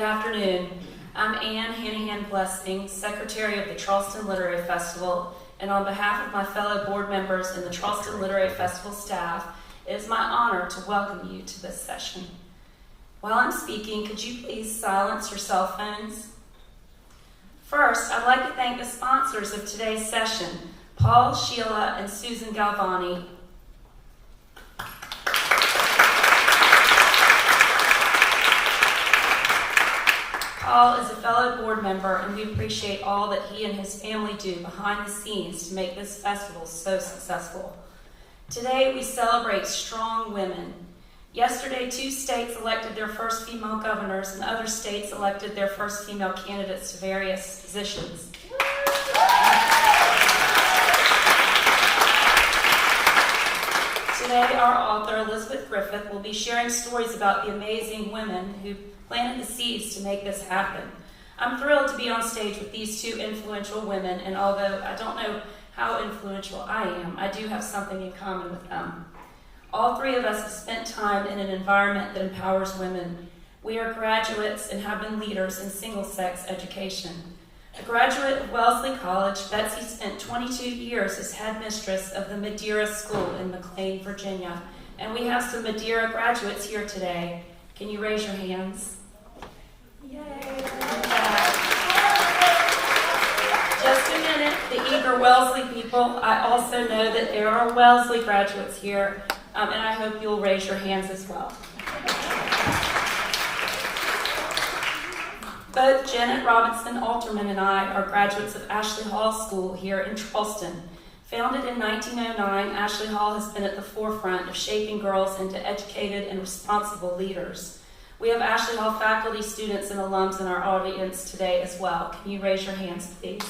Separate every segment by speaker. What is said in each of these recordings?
Speaker 1: afternoon. I'm Anne Hanahan-Blessing, Secretary of the Charleston Literary Festival, and on behalf of my fellow board members and the Charleston Literary Festival staff, it is my honor to welcome you to this session. While I'm speaking, could you please silence your cell phones? First, I'd like to thank the sponsors of today's session, Paul, Sheila, and Susan Galvani. Paul is a fellow board member, and we appreciate all that he and his family do behind the scenes to make this festival so successful. Today, we celebrate strong women. Yesterday, 2 states elected their first female governors, and other states elected their first female candidates to various positions. Today, our author, Elisabeth Griffith, will be sharing stories about the amazing women who planted the seeds to make this happen. I'm thrilled to be on stage with these 2 influential women, and although I don't know how influential I am, I do have something in common with them. All 3 of us have spent time in an environment that empowers women. We are graduates and have been leaders in single-sex education. A graduate of Wellesley College, Betsy spent 22 years as headmistress of the Madeira School in McLean, Virginia, and we have some Madeira graduates here today. Can you raise your hands? Yay! Just a minute, the eager Wellesley people. I also know that there are Wellesley graduates here, and I hope you'll raise your hands as well. Both Jennet Robinson Alterman and I are graduates of Ashley Hall School here in Charleston. Founded in 1909, Ashley Hall has been at the forefront of shaping girls into educated and responsible leaders. We have Ashley Hall faculty, students, and alums in our audience today as well. Can you raise your hands, please?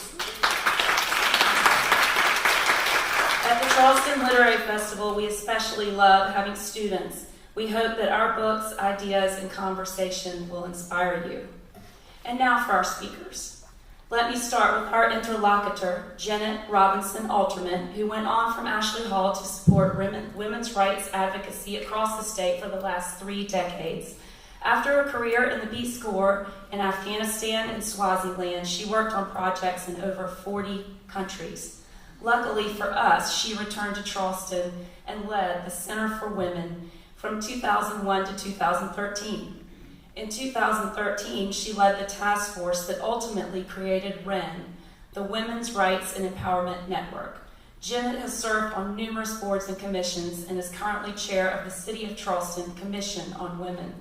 Speaker 1: At the Charleston Literary Festival, we especially love having students. We hope that our books, ideas, and conversation will inspire you. And now for our speakers. Let me start with our interlocutor, Jennet Robinson Alterman, who went on from Ashley Hall to support women's rights advocacy across the state for the last 3 decades. After a career in the Peace Corps in Afghanistan and Swaziland, she worked on projects in over 40 countries. Luckily for us, she returned to Charleston and led the Center for Women from 2001 to 2013. In 2013, she led the task force that ultimately created WREN, the Women's Rights and Empowerment Network. Jennet has served on numerous boards and commissions and is currently chair of the City of Charleston Commission on Women.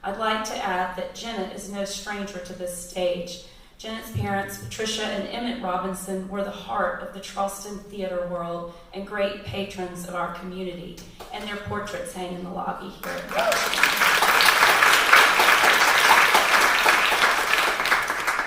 Speaker 1: I'd like to add that Jennet is no stranger to this stage. Jennet's parents, Patricia and Emmett Robinson, were the heart of the Charleston theater world and great patrons of our community, and their portraits hang in the lobby here at Charleston.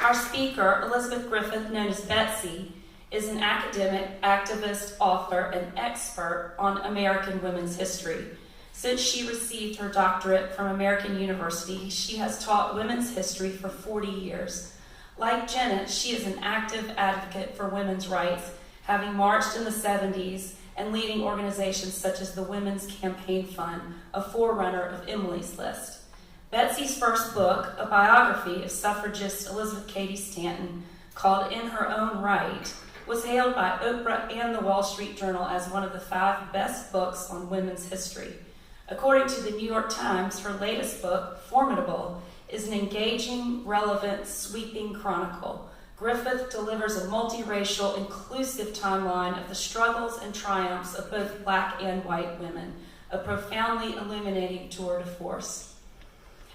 Speaker 1: Our speaker, Elisabeth Griffith, known as Betsy, is an academic, activist, author, and expert on American women's history. Since she received her doctorate from American University, she has taught women's history for 40 years. Like Jennet, she is an active advocate for women's rights, having marched in the 70s and leading organizations such as the Women's Campaign Fund, a forerunner of Emily's List. Betsy's first book, a biography of suffragist Elizabeth Cady Stanton, called In Her Own Right, was hailed by Oprah and the Wall Street Journal as one of the 5 best books on women's history. According to the New York Times, her latest book, Formidable, is an engaging, relevant, sweeping chronicle. Griffith delivers a multiracial, inclusive timeline of the struggles and triumphs of both Black and white women, a profoundly illuminating tour de force.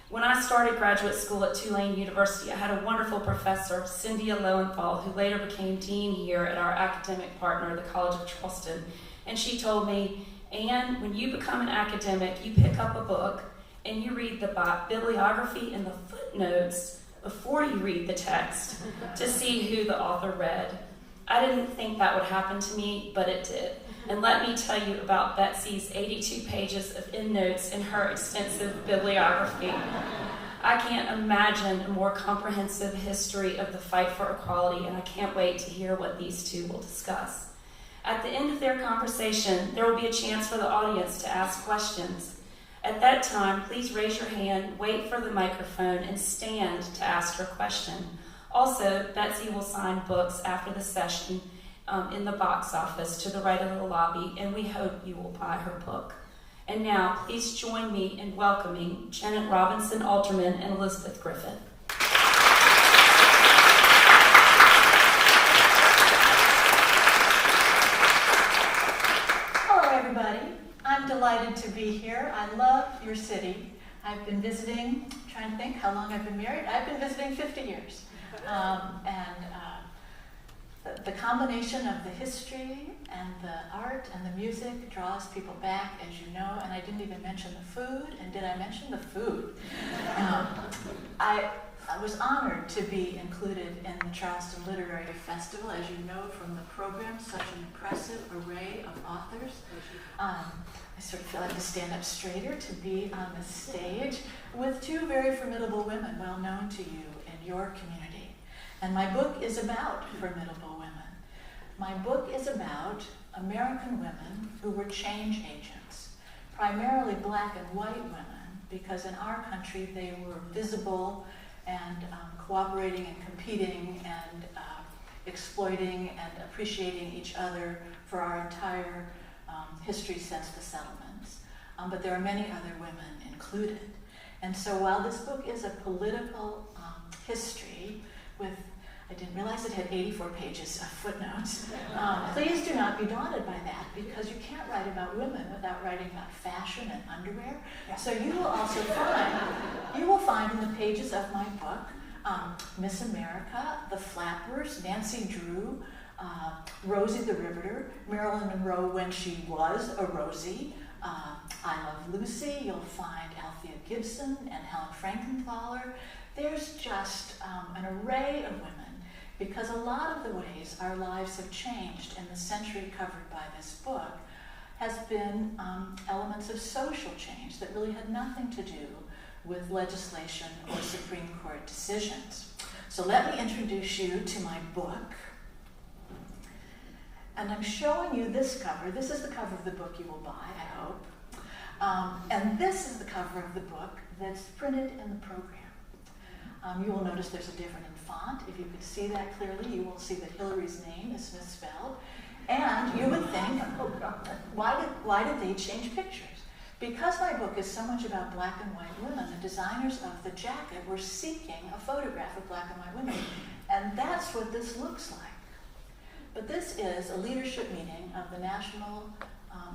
Speaker 1: When I started graduate school at Tulane University, I had a wonderful professor, Cynthia Lowenthal, who later became dean here at our academic partner, the College of Charleston. And she told me, Anne, when you become an academic, you pick up a book and you read the bibliography and the footnotes before you read the text to see who the author read. I didn't think that would happen to me, but it did. And let me tell you about Betsy's 82 pages of endnotes in her extensive bibliography. I can't imagine a more comprehensive history of the fight for equality, and I can't wait to hear what these 2 will discuss. At the end of their conversation, there will be a chance for the audience to ask questions. At that time, please raise your hand, wait for the microphone, and stand to ask your question. Also, Betsy will sign books after the session in the box office to the right of the lobby, and we hope you will buy her book. And now, please join me in welcoming Jennet Robinson Alterman and Elisabeth Griffith.
Speaker 2: Hello, everybody. I'm delighted to be here. I love your city. I've been visiting, trying to think how long I've been married. I've been visiting 50 years. The combination of the history and the art and the music draws people back, as you know, and I didn't even mention the food, and did I mention the food? I was honored to be included in the Charleston Literary Festival, as you know from the program, such an impressive array of authors. I sort of feel I have to stand up straighter to be on the stage with two very formidable women well known to you in your community. And my book is about formidable women. My book is about American women who were change agents, primarily black and white women, because in our country they were visible and cooperating and competing and exploiting and appreciating each other for our entire history since the settlements. But there are many other women included. And so while this book is a political history with, I didn't realize it had 84 pages of footnotes. Please do not be daunted by that, because you can't write about women without writing about fashion and underwear. So you will also find in the pages of my book Miss America, the Flappers, Nancy Drew, Rosie the Riveter, Marilyn Monroe when she was a Rosie, I Love Lucy. You'll find Althea Gibson and Helen Frankenthaler. There's just an array of women, because a lot of the ways our lives have changed in the century covered by this book has been elements of social change that really had nothing to do with legislation or Supreme Court decisions. So let me introduce you to my book. And I'm showing you this cover. This is the cover of the book you will buy, I hope. And this is the cover of the book that's printed in the program. You will notice there's a different in font. If you could see that clearly, you will see that Hillary's name is misspelled. And you would think, oh God, why did they change pictures? Because my book is so much about black and white women, the designers of the jacket were seeking a photograph of black and white women. And that's what this looks like. But this is a leadership meeting of the National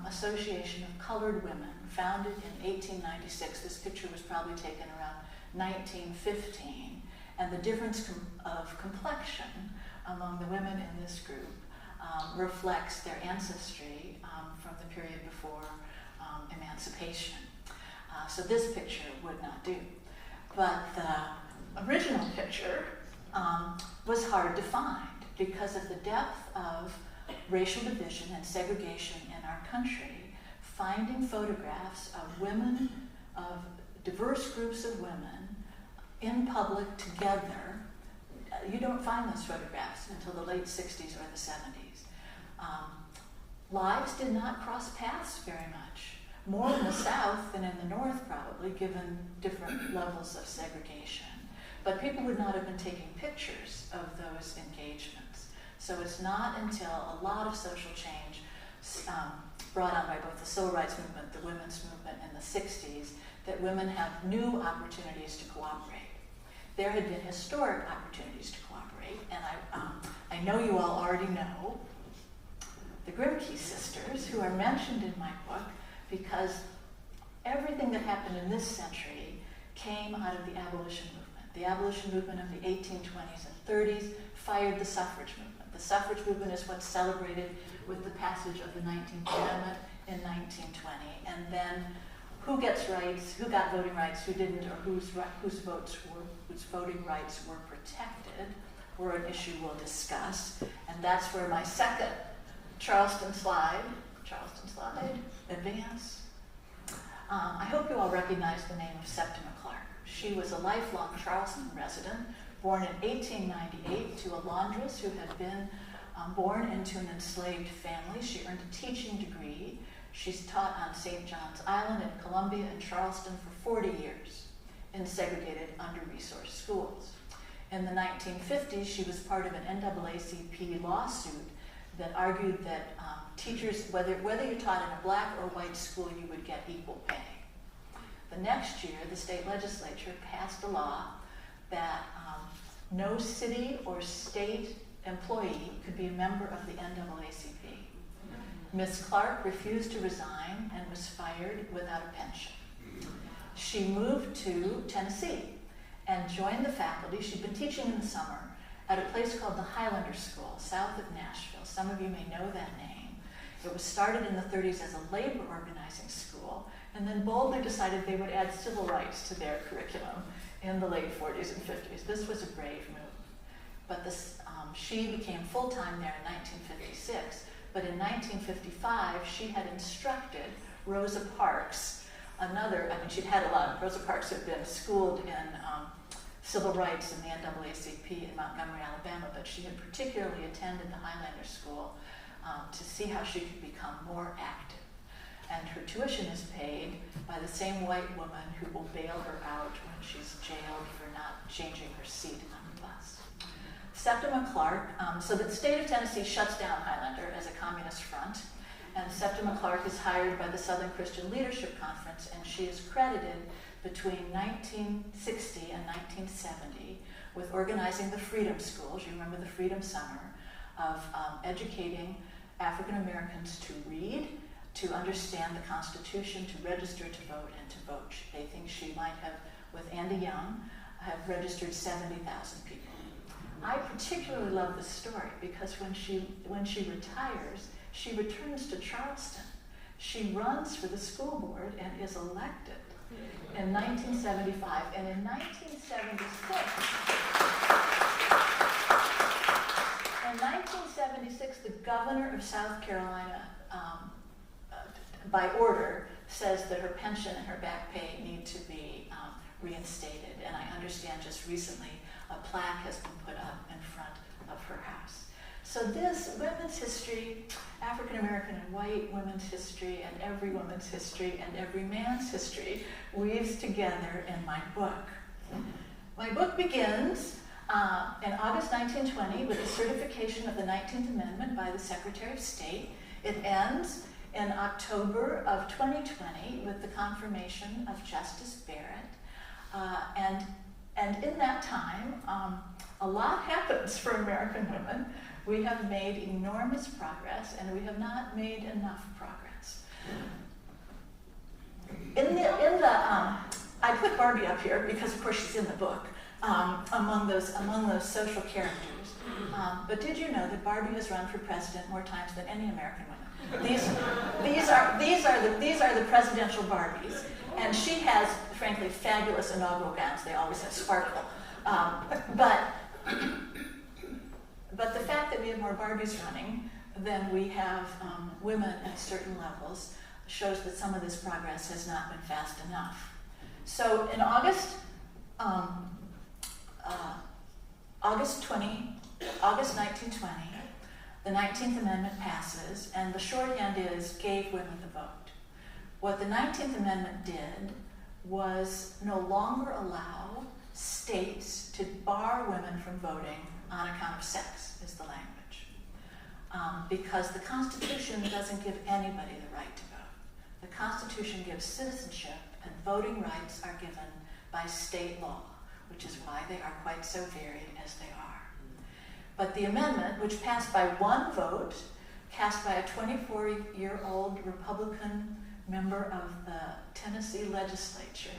Speaker 2: Association of Colored Women, founded in 1896. This picture was probably taken around 1915. And the difference of complexion among the women in this group reflects their ancestry from the period before emancipation. So this picture would not do. But the original picture was hard to find because of the depth of racial division and segregation in our country. Finding photographs of women, of diverse groups of women in public together, you don't find those photographs until the late 60s or the 70s. Lives did not cross paths very much, more in the South than in the North probably, given different levels of segregation. But people would not have been taking pictures of those engagements. So it's not until a lot of social change brought on by both the civil rights movement, the women's movement in the 60s, that women have new opportunities to cooperate. There had been historic opportunities to cooperate, and I know you all already know the Grimke sisters, who are mentioned in my book, because everything that happened in this century came out of the abolition movement. The abolition movement of the 1820s and 30s fired the suffrage movement. The suffrage movement is what's celebrated with the passage of the 19th Amendment in 1920. And then who gets rights, who got voting rights, who didn't, or whose voting rights were protected, were an issue we'll discuss. And that's where my second Charleston slide, advance. I hope you all recognize the name of Septima Clark. She was a lifelong Charleston resident, born in 1898 to a laundress who had been born into an enslaved family. She earned a teaching degree. She's taught on St. John's Island in Columbia and Charleston for 40 years in segregated, under-resourced schools. In the 1950s, she was part of an NAACP lawsuit that argued that teachers, whether you taught in a black or white school, you would get equal pay. The next year, the state legislature passed a law that no city or state employee could be a member of the NAACP. Ms. Clark refused to resign and was fired without a pension. She moved to Tennessee and joined the faculty. She'd been teaching in the summer at a place called the Highlander School, south of Nashville. Some of you may know that name. It was started in the 30s as a labor organizing school, and then boldly decided they would add civil rights to their curriculum in the late 40s and 50s. This was a brave move. But she became full-time there in 1956. But in 1955, she had instructed Rosa Parks, she'd had a lot. Rosa Parks had been schooled in civil rights in the NAACP in Montgomery, Alabama, but she had particularly attended the Highlander School to see how she could become more active. And her tuition is paid by the same white woman who will bail her out when she's jailed for not changing her seat on the bus. Septima Clark, so the state of Tennessee shuts down Highlander as a communist front, and Septima Clark is hired by the Southern Christian Leadership Conference, and she is credited between 1960 and 1970 with organizing the Freedom Schools. You remember the Freedom Summer, of educating African Americans to read, to understand the Constitution, to register to vote, and to vote. They think she might have, with Andy Young, have registered 70,000 people. I particularly love this story because when she retires, she returns to Charleston. She runs for the school board and is elected in 1975. And in 1976, the governor of South Carolina, by order, says that her pension and her back pay need to be reinstated. And I understand just recently a plaque has been put up in front of her house. So this women's history, African American and white women's history, and every woman's history, and every man's history weaves together in my book. My book begins in August 1920 with the certification of the 19th Amendment by the Secretary of State. It ends in October of 2020 with the confirmation of Justice Barrett. And in that time, a lot happens for American women. We have made enormous progress, and we have not made enough progress. I put Barbie up here because, of course, she's in the book among those social characters. But did you know that Barbie has run for president more times than any American woman? These are the presidential Barbies, and she has, frankly, fabulous inaugural gowns. They always have sparkle. But the fact that we have more Barbies running than we have women at certain levels shows that some of this progress has not been fast enough. So in August 1920, the 19th Amendment passes, and the shorthand is gave women the vote. What the 19th Amendment did was no longer allow states to bar women from voting on account of sex, is the language. Because the Constitution doesn't give anybody the right to vote. The Constitution gives citizenship, and voting rights are given by state law, which is why they are quite so varied as they are. But the amendment, which passed by one vote, cast by a 24-year-old Republican member of the Tennessee legislature,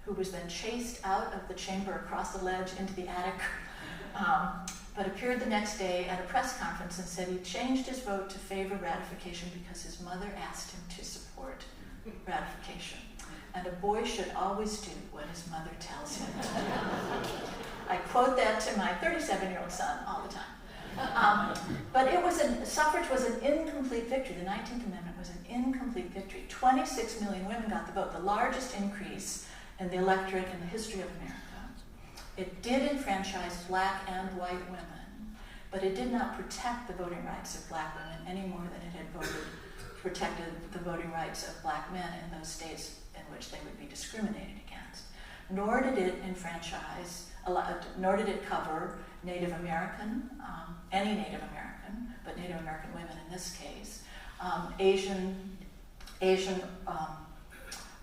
Speaker 2: who was then chased out of the chamber across the ledge into the attic, but appeared the next day at a press conference and said he changed his vote to favor ratification because his mother asked him to support ratification. And a boy should always do what his mother tells him to do. I quote that to my 37-year-old son all the time. But suffrage was an incomplete victory. The 19th Amendment was an incomplete victory. 26 million women got the vote, the largest increase in the electorate in the history of America. It did enfranchise black and white women, but it did not protect the voting rights of black women any more than it had voted protected the voting rights of black men in those states in which they would be discriminated against. Nor did it nor did it cover Native American, any Native American, but Native American women in this case, Asian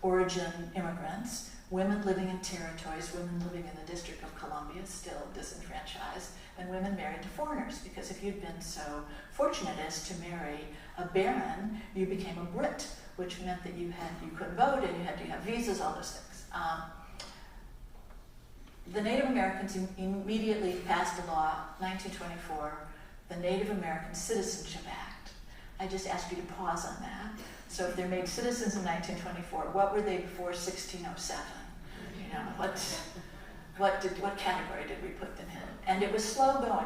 Speaker 2: origin immigrants, women living in territories, women living in the District of Columbia, still disenfranchised, and women married to foreigners, because if you'd been so fortunate as to marry a baron, you became a Brit, which meant that you couldn't vote and you had to have visas, all those things. The Native Americans immediately passed a law, 1924, the Native American Citizenship Act. I just ask you to pause on that. So if they're made citizens in 1924, what were they before 1607? You know, what category did we put them in? And it was slow going.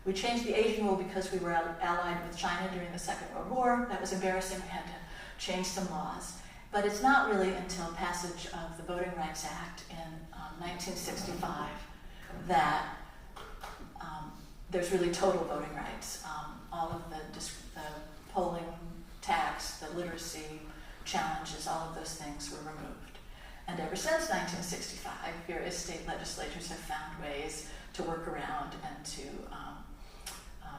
Speaker 2: We changed the Asian rule because we were allied with China during the Second World War. That was embarrassing. We had to change some laws. But it's not really until passage of the Voting Rights Act in 1965 that there's really total voting rights. All of the polling tax, the literacy challenges, all of those things were removed. And ever since 1965, various state legislatures have found ways to work around and to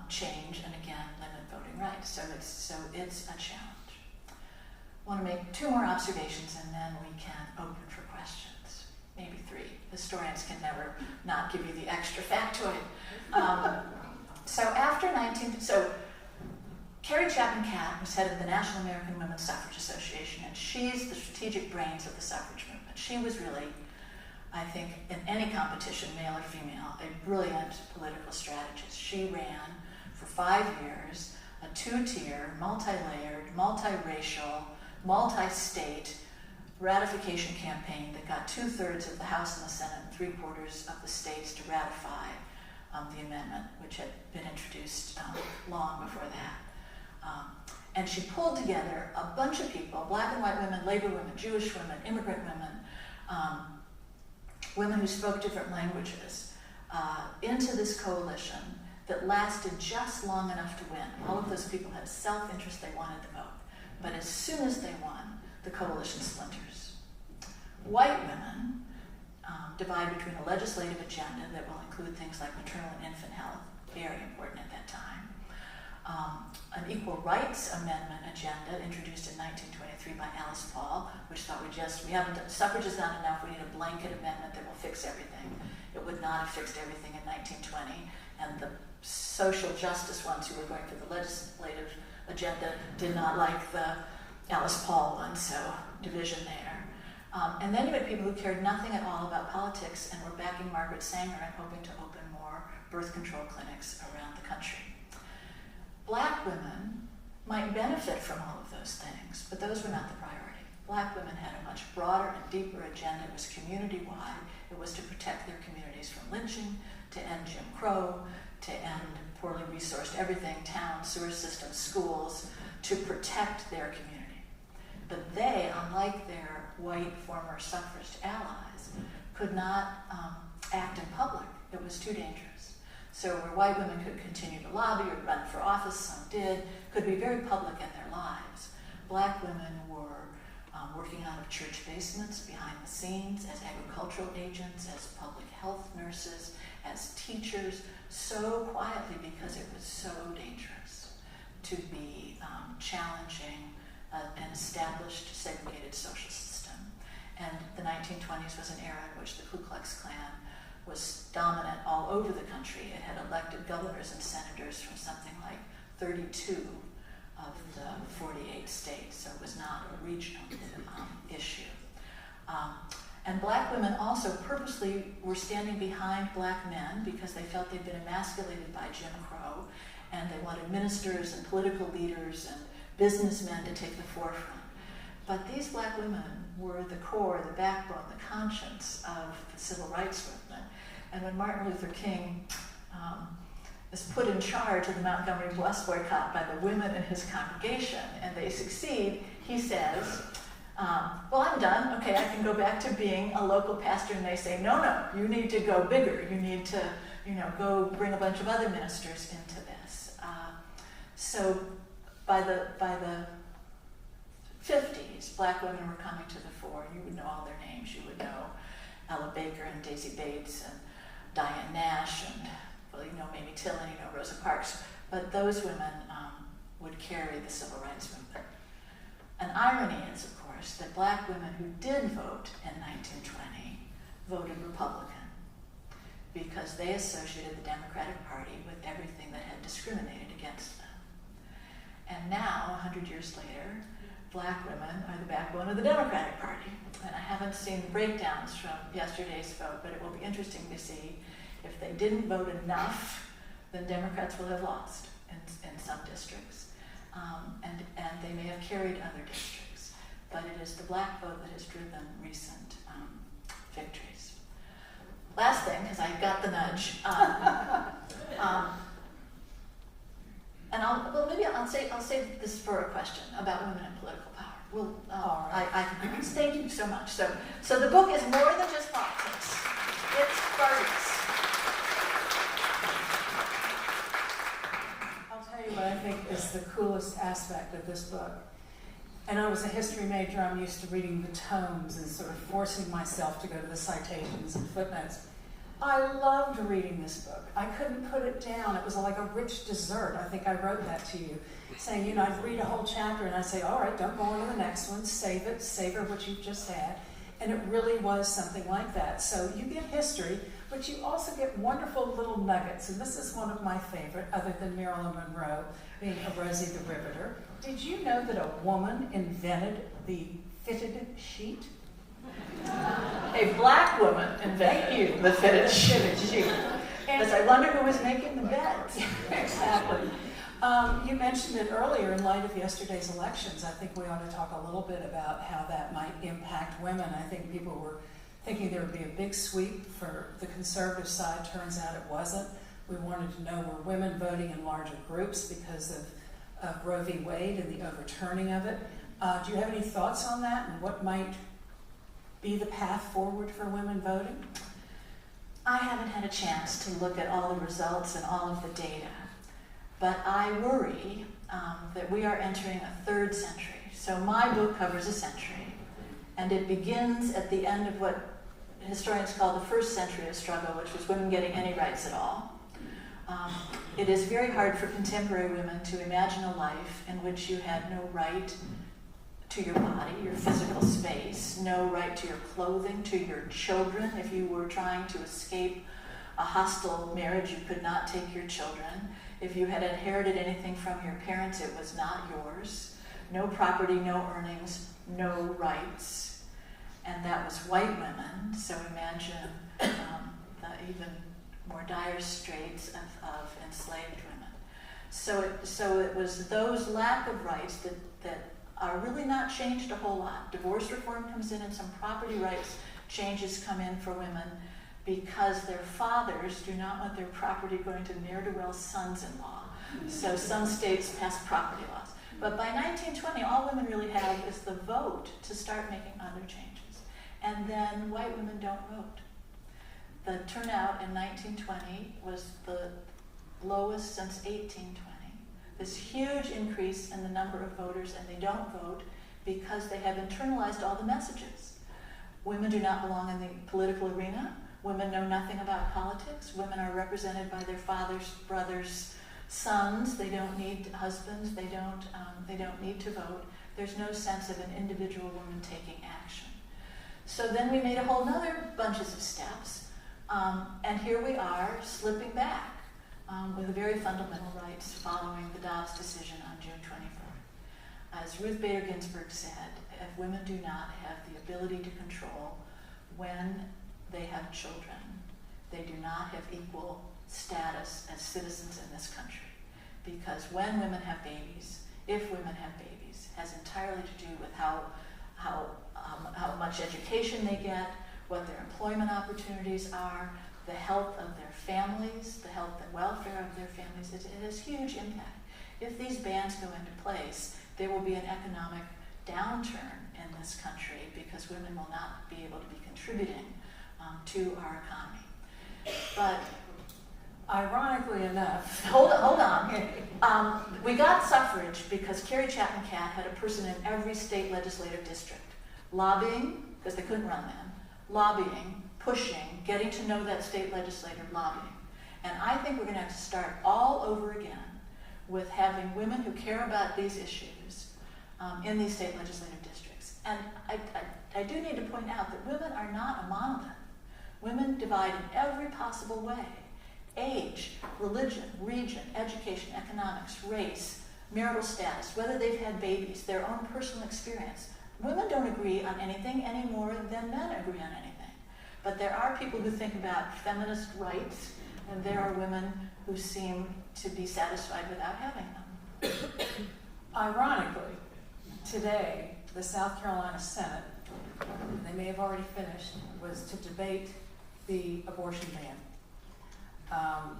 Speaker 2: change and again limit voting rights. So it's a challenge. I want to make 2 more observations and then we can open for questions. Maybe 3. Historians can never not give you the extra factoid. So Carrie Chapman Catt was head of the National American Women's Suffrage Association, and she's the strategic brains of the suffrage movement. She was really, I think, in any competition, male or female, a brilliant political strategist. She ran for 5 years a 2-tier, multi-layered, multi-racial, multi-state ratification campaign that got 2/3 of the House and the Senate and 3/4 of the states to ratify the amendment, which had been introduced long before that. And she pulled together a bunch of people, black and white women, labor women, Jewish women, immigrant women, women who spoke different languages, into this coalition that lasted just long enough to win. All of those people had self-interest, they wanted the vote. But as soon as they won, the coalition splinters. White women divide between a legislative agenda that will include things like maternal and infant health, very important at that time, an equal rights amendment agenda introduced in 1923 by Alice Paul, which thought suffrage is not enough, we need a blanket amendment that will fix everything. It would not have fixed everything in 1920, and the social justice ones who were going for the legislative agenda did not like the Alice Paul one, so division there. And then you had people who cared nothing at all about politics and were backing Margaret Sanger and hoping to open more birth control clinics around the country. Black women might benefit from all of those things, but those were not the priority. Black women had a much broader and deeper agenda. It was community-wide. It was to protect their communities from lynching, to end Jim Crow, to end poorly resourced everything, towns, sewer systems, schools, to protect their community. But they, unlike their white former suffragist allies, could not act in public. It was too dangerous. So where white women could continue to lobby or run for office, some did, could be very public in their lives. Black women were working out of church basements, behind the scenes, as agricultural agents, as public health nurses, as teachers, so quietly because it was so dangerous to be challenging an established segregated social system. And the 1920s was an era in which the Ku Klux Klan was dominant all over the country. It had elected governors and senators from something like 32 of the 48 states, so it was not a regional issue. And black women also purposely were standing behind black men because they felt they'd been emasculated by Jim Crow, and they wanted ministers and political leaders and businessmen to take the forefront. But these black women were the core, the backbone, the conscience of the civil rights movement. And when Martin Luther King is put in charge of the Montgomery bus boycott by the women in his congregation, and they succeed, he says, well, I'm done. Okay, I can go back to being a local pastor. And they say, no, you need to go bigger. You need to, go bring a bunch of other ministers into this. So by the 50s, black women were coming to the fore. You would know all their names. You would know Ella Baker and Daisy Bates and Diane Nash and, well, you know Mamie Tillman, you know Rosa Parks. But those women would carry the civil rights movement. An irony is, of course, that black women who did vote in 1920 voted Republican because they associated the Democratic Party with everything that had discriminated against them. And now, 100 years later, black women are the backbone of the Democratic Party. And I haven't seen the breakdowns from yesterday's vote, but it will be interesting to see if they didn't vote enough, then Democrats will have lost in some districts. And they may have carried other districts. But it is the black vote that has driven recent victories. Last thing, because I got the nudge. And I'll say this for a question about women in political power. Thank you so much. So the book is more than just politics. It's parties.
Speaker 3: I'll tell you what I think is the coolest aspect of this book. And I was a history major. I'm used to reading the tomes and sort of forcing myself to go to the citations and footnotes. I loved reading this book. I couldn't put it down. It was like a rich dessert. I think I wrote that to you, saying, I'd read a whole chapter and I'd say, all right, don't go on to the next one. Save it. Savor what you've just had. And it really was something like that. So you get history, but you also get wonderful little nuggets. And this is one of my favorite, other than Marilyn Monroe being a Rosie the Riveter. Did you know that a woman invented the fitted sheet?
Speaker 2: A black woman invented the fitted sheet. Because I wonder who was making the beds.
Speaker 3: Exactly. You mentioned it earlier in light of yesterday's elections. I think we ought to talk a little bit about how that might impact women. I think people were thinking there would be a big sweep for the conservative side. Turns out it wasn't. We wanted to know, were women voting in larger groups because of Roe v. Wade and the overturning of it? Do you have any thoughts on that and what might be the path forward for women voting?
Speaker 2: I haven't had a chance to look at all the results and all of the data, but I worry that we are entering a third century. So my book covers a century, and it begins at the end of what historians call the first century of struggle, which was women getting any rights at all. It is very hard for contemporary women to imagine a life in which you had no right to your body, your physical space, no right to your clothing, to your children. If you were trying to escape a hostile marriage, you could not take your children. If you had inherited anything from your parents, it was not yours. No property, no earnings, no rights. And that was white women, so imagine the even more dire straits of enslaved women. So it was those lack of rights that are really not changed a whole lot. Divorce reform comes in and some property rights changes come in for women because their fathers do not want their property going to ne'er-do-well sons-in-law. So some states pass property laws. But by 1920, all women really have is the vote to start making other changes. And then white women don't vote. The turnout in 1920 was the lowest since 1820. This huge increase in the number of voters, and they don't vote because they have internalized all the messages. Women do not belong in the political arena. Women know nothing about politics. Women are represented by their fathers, brothers, sons. They don't need husbands. They don't need to vote. There's no sense of an individual woman taking action. So then we made a whole other bunches of steps, and here we are slipping back. With the very fundamental rights following the Dobbs decision on June 24th. As Ruth Bader Ginsburg said, if women do not have the ability to control when they have children, they do not have equal status as citizens in this country. Because when women have babies, if women have babies, has entirely to do with how much education they get, what their employment opportunities are, the health of their families, the health and welfare of their families. It has huge impact. If these bans go into place, there will be an economic downturn in this country because women will not be able to be contributing to our economy. But
Speaker 3: Ironically enough,
Speaker 2: Hold on. We got suffrage because Carrie Chapman Catt had a person in every state legislative district, lobbying, because they couldn't run then, lobbying, pushing, getting to know that state legislator, lobbying. And I think we're going to have to start all over again with having women who care about these issues in these state legislative districts. And I do need to point out that women are not a monolith. Women divide in every possible way. Age, religion, region, education, economics, race, marital status, whether they've had babies, their own personal experience. Women don't agree on anything any more than men agree on anything. But there are people who think about feminist rights, and there are women who seem to be satisfied without having them.
Speaker 3: ironically, today, the South Carolina Senate, they may have already finished, was to debate the abortion ban.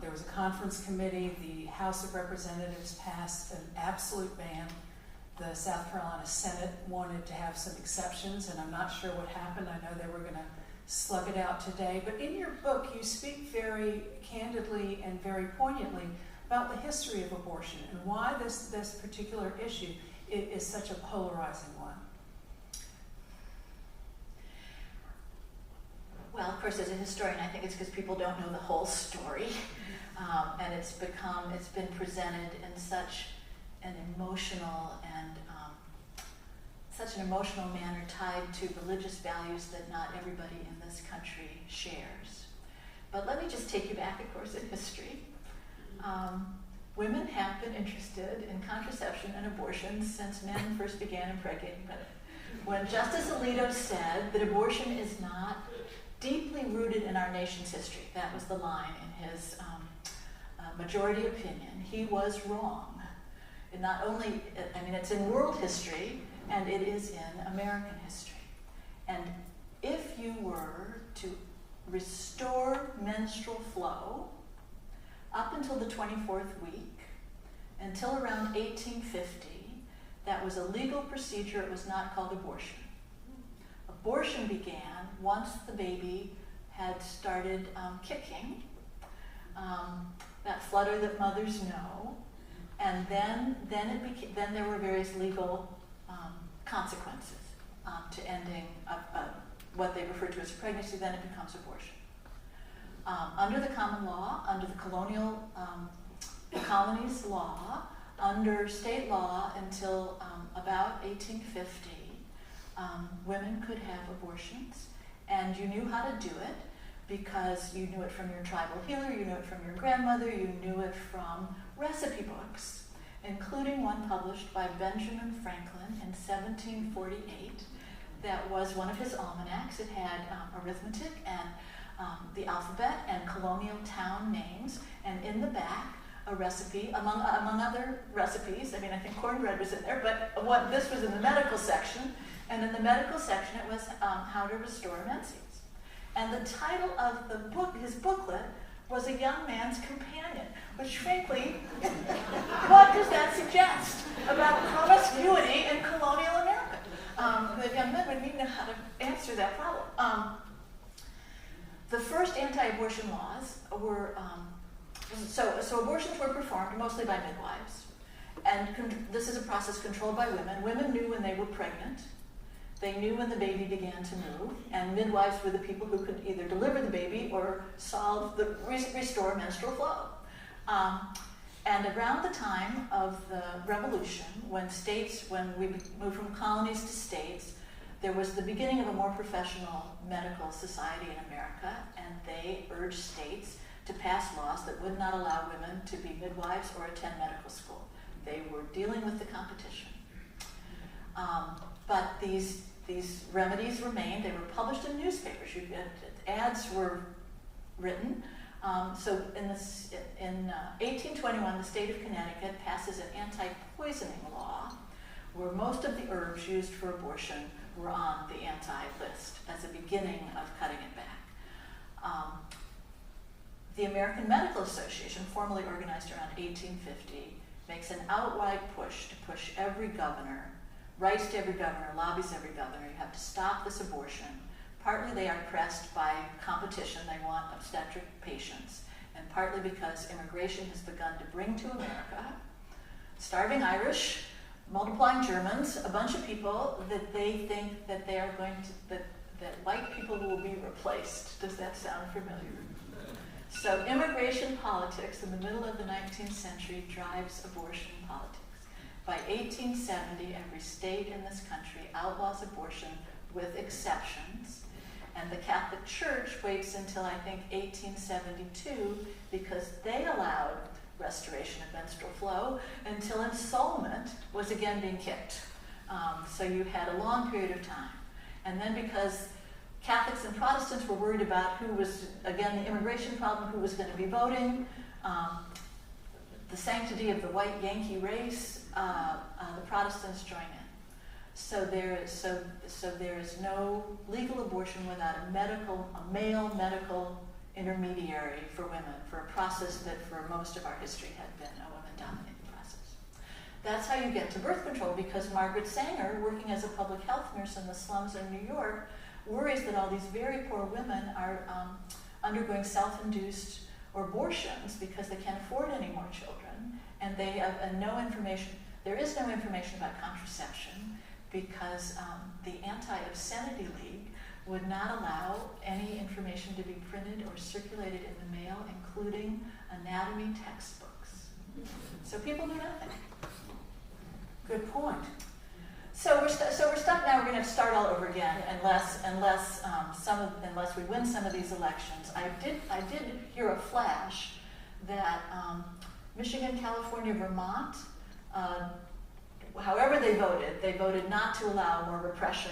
Speaker 3: There was a conference committee. The House of Representatives passed an absolute ban. The South Carolina Senate wanted to have some exceptions, and I'm not sure what happened. I know they were going to slug it out today. But in your book, you speak very candidly and very poignantly about the history of abortion and why this particular issue is such a polarizing one.
Speaker 2: Well, of course, as a historian, I think it's because people don't know the whole story, and it's been presented in such an emotional manner tied to religious values that not everybody in this country shares. But let me just take you back, of course, in history. Women have been interested in contraception and abortion since men first began impregnating women. When Justice Alito said that abortion is not deeply rooted in our nation's history, that was the line in his majority opinion, he was wrong. It not only, it's in world history, and it is in American history. And if you were to restore menstrual flow up until the 24th week, until around 1850, that was a legal procedure. It was not called abortion. Abortion began once the baby had started kicking, that flutter that mothers know, and then there were various legal consequences to ending what they refer to as pregnancy. Then it becomes abortion. Under the common law, under the colonial colonies law, under state law until about 1850, women could have abortions, and you knew how to do it because you knew it from your tribal healer, you knew it from your grandmother, you knew it from recipe books, including one published by Benjamin Franklin in 1748 that was one of his almanacs. It had arithmetic and the alphabet and colonial town names, and in the back a recipe, among other recipes. I think cornbread was in there, but this was in the medical section, and in the medical section it was how to restore menses. And the title of the book, his booklet, was A Young Man's Companion, which frankly, what does that suggest about promiscuity in colonial America? The young men would need to know how to answer that problem. The first anti-abortion laws were, so abortions were performed mostly by midwives. And this is a process controlled by women. Women knew when they were pregnant. They knew when the baby began to move, and midwives were the people who could either deliver the baby or restore menstrual flow. And around the time of the Revolution, when we moved from colonies to states, there was the beginning of a more professional medical society in America, and they urged states to pass laws that would not allow women to be midwives or attend medical school. They were dealing with the competition. But these remedies remained. They were published in newspapers. Ads were written. So in 1821, the state of Connecticut passes an anti-poisoning law where most of the herbs used for abortion were on the anti-list as a beginning of cutting it back. The American Medical Association, formally organized around 1850, makes an outright push to push every governor, writes to every governor, lobbies every governor, you have to stop this abortion. Partly they are pressed by competition, they want obstetric patients, and partly because immigration has begun to bring to America starving Irish, multiplying Germans, a bunch of people that they think that they are going to, that white people will be replaced. Does that sound familiar? So immigration politics in the middle of the 19th century drives abortion politics. By 1870, every state in this country outlaws abortion with exceptions, and the Catholic Church waits until, I think, 1872, because they allowed restoration of menstrual flow until ensoulment was again being kicked. So you had a long period of time. And then because Catholics and Protestants were worried about who was, again, the immigration problem, who was going to be voting, the sanctity of the white Yankee race, the Protestants join in. So there is no legal abortion without a male medical intermediary for women, for a process that for most of our history had been a women-dominated process. That's how you get to birth control, because Margaret Sanger, working as a public health nurse in the slums of New York, worries that all these very poor women are undergoing self-induced abortions because they can't afford any more children, and they have no information. There is no information about contraception because the Anti-Obscenity League would not allow any information to be printed or circulated in the mail, including anatomy textbooks. So people knew nothing.
Speaker 3: Good point.
Speaker 2: So we're stuck now. We're going to have to start all over again, unless we win some of these elections. I did hear a flash that Michigan, California, Vermont, however they voted not to allow more repression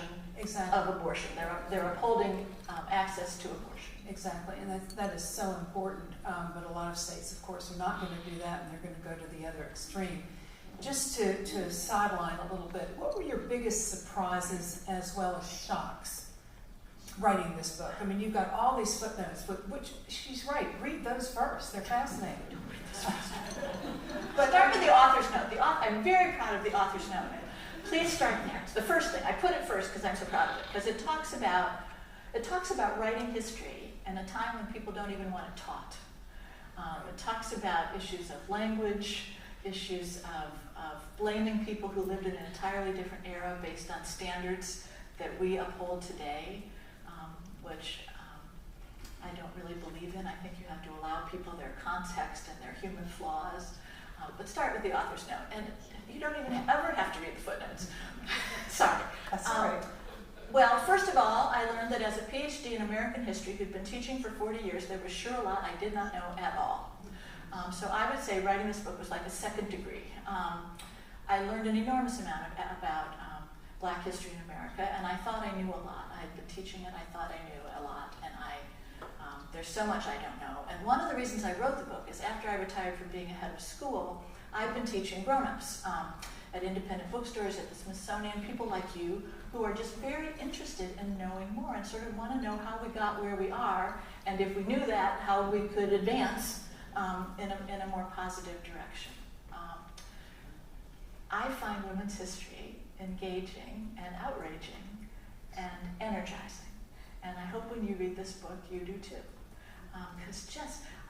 Speaker 2: of abortion. They're upholding access to abortion.
Speaker 3: Exactly, and that is so important. But a lot of states, of course, are not going to do that, and they're going to go to the other extreme. Just to sideline a little bit, what were your biggest surprises as well as shocks writing this book? I mean, you've got all these footnotes, but which, she's right, read those first. They're fascinating.
Speaker 2: But start with the author's note. I'm very proud of the author's note. Please start there. It's the first thing. I put it first because I'm so proud of it, because it talks about writing history in a time when people don't even want it taught. It talks about issues of language, issues of blaming people who lived in an entirely different era based on standards that we uphold today, which I don't really believe in. I think you have to allow people their context and their human flaws. But start with the author's note. And you don't even ever have to read the footnotes. Sorry.
Speaker 3: That's all right.
Speaker 2: Well, first of all, I learned that as a PhD in American history who'd been teaching for 40 years, there was sure a lot I did not know at all. So I would say writing this book was like a second degree. I learned an enormous amount about Black history in America, and I thought I knew a lot. I had been teaching it, I thought I knew a lot, and there's so much I don't know. And one of the reasons I wrote the book is after I retired from being a head of school, I've been teaching grown-ups at independent bookstores, at the Smithsonian, people like you who are just very interested in knowing more and sort of want to know how we got where we are, and if we knew that, how we could advance in a more positive direction. I find women's history engaging and outraging and energizing. And I hope when you read this book, you do too.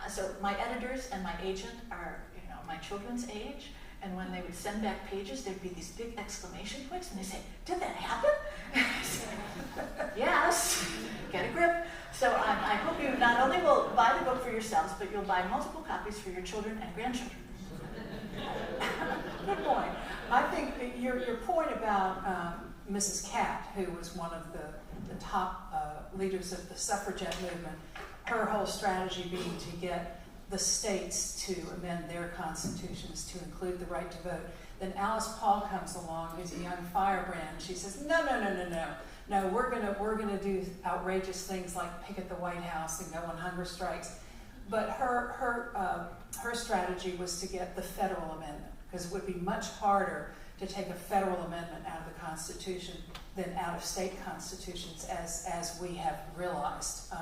Speaker 2: So my editors and my agent are, my children's age, and when they would send back pages, there'd be these big exclamation points, and they say, "Did that happen?" Yes, get a grip. So I hope you not only will buy the book for yourselves, but you'll buy multiple copies for your children and grandchildren.
Speaker 3: Good point. I think that your point about Mrs. Catt, who was one of the top leaders of the suffragette movement, her whole strategy being to get the states to amend their constitutions to include the right to vote. Then Alice Paul comes along, who's a young firebrand. She says, no, we're gonna do outrageous things like picket the White House and go on hunger strikes. But her strategy was to get the federal amendment, because it would be much harder to take a federal amendment out of the Constitution than out of state constitutions, as we have realized.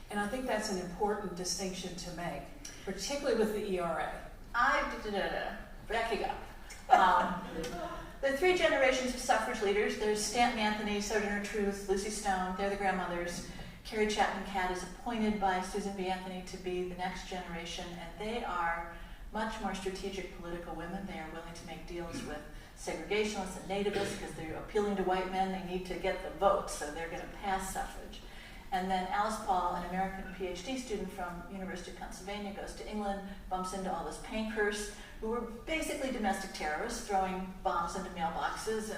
Speaker 3: And I think that's an important distinction to make, particularly with the ERA.
Speaker 2: Backing up. The three generations of suffrage leaders, there's Stanton Anthony, Sojourner Truth, Lucy Stone, they're the grandmothers. Carrie Chapman Catt is appointed by Susan B. Anthony to be the next generation, and they are much more strategic political women. They are willing to make deals with segregationists and nativists because they're appealing to white men. They need to get the vote, so they're going to pass suffrage. And then Alice Paul, an American PhD student from University of Pennsylvania, goes to England, bumps into all those Pankhursts, who were basically domestic terrorists, throwing bombs into mailboxes,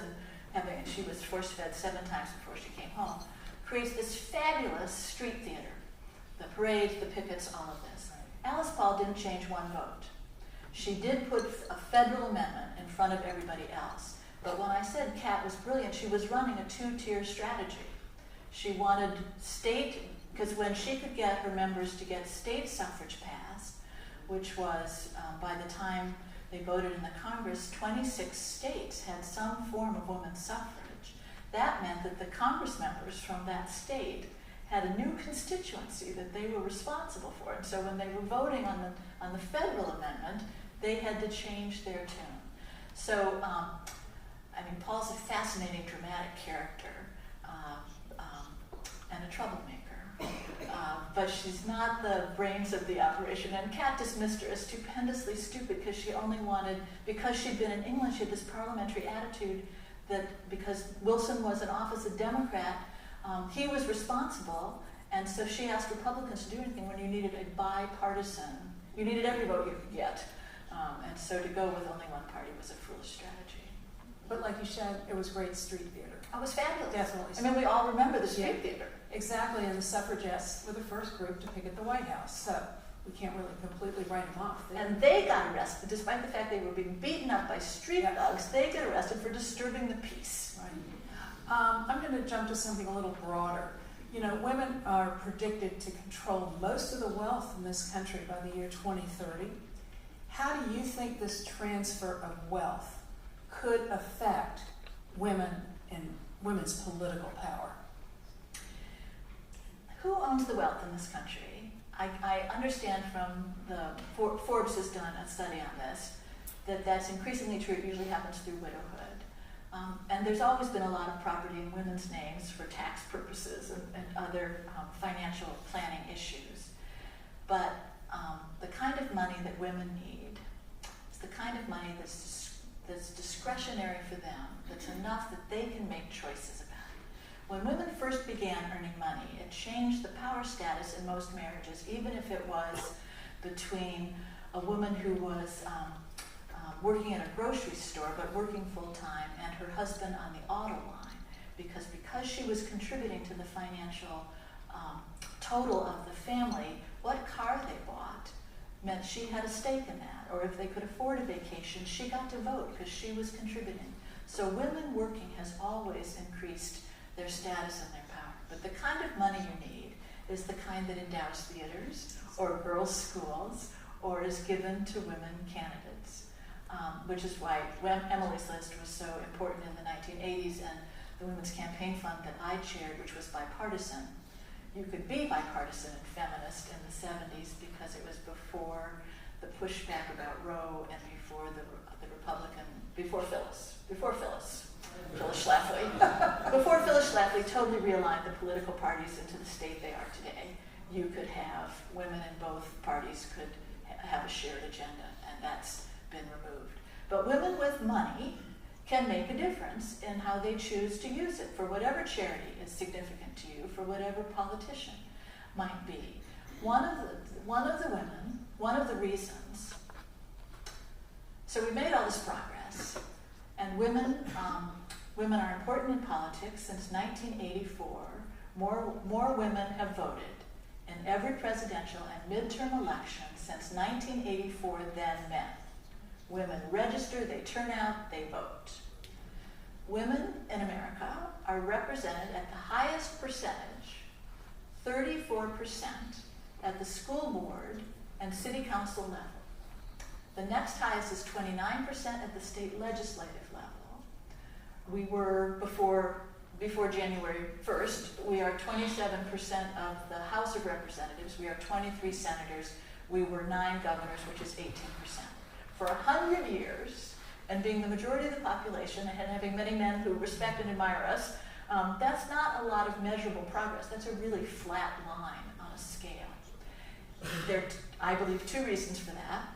Speaker 2: and she was force-fed 7 times before she came home. Creates this fabulous street theater, the parades, the pickets, all of this. Alice Paul didn't change one vote. She did put a federal amendment in front of everybody else. But when I said Catt was brilliant, she was running a 2-tier strategy. She wanted state, because when she could get her members to get state suffrage passed, which was, by the time they voted in the Congress, 26 states had some form of women's suffrage. That meant that the Congress members from that state had a new constituency that they were responsible for. And so when they were voting on the federal amendment, they had to change their tune. So, Paul's a fascinating, dramatic character. And a troublemaker. But she's not the brains of the operation. And Catt dismissed her as stupendously stupid because she only wanted, because she'd been in England, she had this parliamentary attitude that because Wilson was in office a Democrat, he was responsible. And so she asked Republicans to do anything when you needed a bipartisan, you needed every vote you could get. And so to go with only one party was a foolish strategy.
Speaker 3: But like you said, it was great street theater.
Speaker 2: It was fabulous.
Speaker 3: Definitely.
Speaker 2: We all remember the street theater.
Speaker 3: Exactly, and the suffragettes were the first group to picket the White House, so we can't really completely write them off.
Speaker 2: And they got arrested, despite the fact they were being beaten up by street thugs. They got arrested for disturbing the peace.
Speaker 3: Right. I'm going to jump to something a little broader. Women are predicted to control most of the wealth in this country by the year 2030. How do you think this transfer of wealth could affect women and women's political power?
Speaker 2: Who owns the wealth in this country? I understand from Forbes has done a study on this, that's increasingly true. It usually happens through widowhood. And there's always been a lot of property in women's names for tax purposes and other financial planning issues. But the kind of money that women need is the kind of money that's discretionary for them, that's enough that they can make choices about. When women first began earning money, it changed the power status in most marriages, even if it was between a woman who was working at a grocery store but working full-time and her husband on the auto line, because she was contributing to the financial total of the family, what car they bought meant she had a stake in that. Or if they could afford a vacation, she got to vote because she was contributing. So women working has always increased their status and their power. But the kind of money you need is the kind that endows theaters or girls' schools or is given to women candidates, which is why Emily's List was so important in the 1980s, and the Women's Campaign Fund that I chaired, which was bipartisan. You could be bipartisan and feminist in the 70s because it was before the pushback about Roe and before the Republican, before Phyllis Schlafly. Before Phyllis Schlafly totally realigned the political parties into the state they are today, you could have women in both parties could have a shared agenda, and that's been removed. But women with money can make a difference in how they choose to use it for whatever charity is significant to you, for whatever politician might be. One of the reasons, so we made all this progress, and women are important in politics. Since 1984, more women have voted in every presidential and midterm election since 1984 than men. Women register, they turn out, they vote. Women in America are represented at the highest percentage, 34%, at the school board and city council level. The next highest is 29% at the state legislative level. We were, before January 1st, we are 27% of the House of Representatives, we are 23 senators, we were 9 governors, which is 18%. For 100 years, and being the majority of the population and having many men who respect and admire us, That's not a lot of measurable progress. That's a really flat line on a scale. There are, I believe, two reasons for that.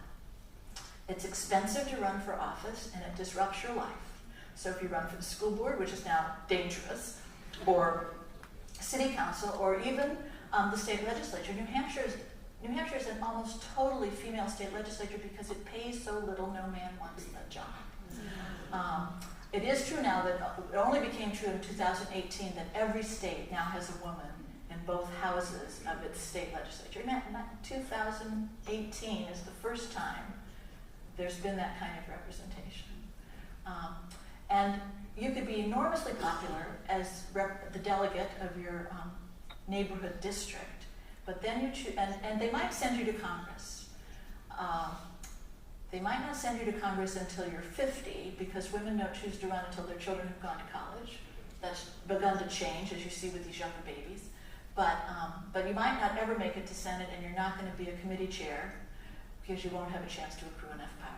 Speaker 2: It's expensive to run for office, and it disrupts your life. So if you run for the school board, which is now dangerous, or city council, or even the state legislature, New Hampshire is an almost totally female state legislature because it pays so little, no man wants the job. It is true now that it only became true in 2018 that every state now has a woman in both houses of its state legislature. 2018 is the first time there's been that kind of representation. And you could be enormously popular as the delegate of your neighborhood district, but then you choose, and they might send you to Congress. They might not send you to Congress until you're 50, because women don't choose to run until their children have gone to college. That's begun to change, as you see with these younger babies. But you might not ever make it to Senate, and you're not going to be a committee chair because you won't have a chance to accrue enough power.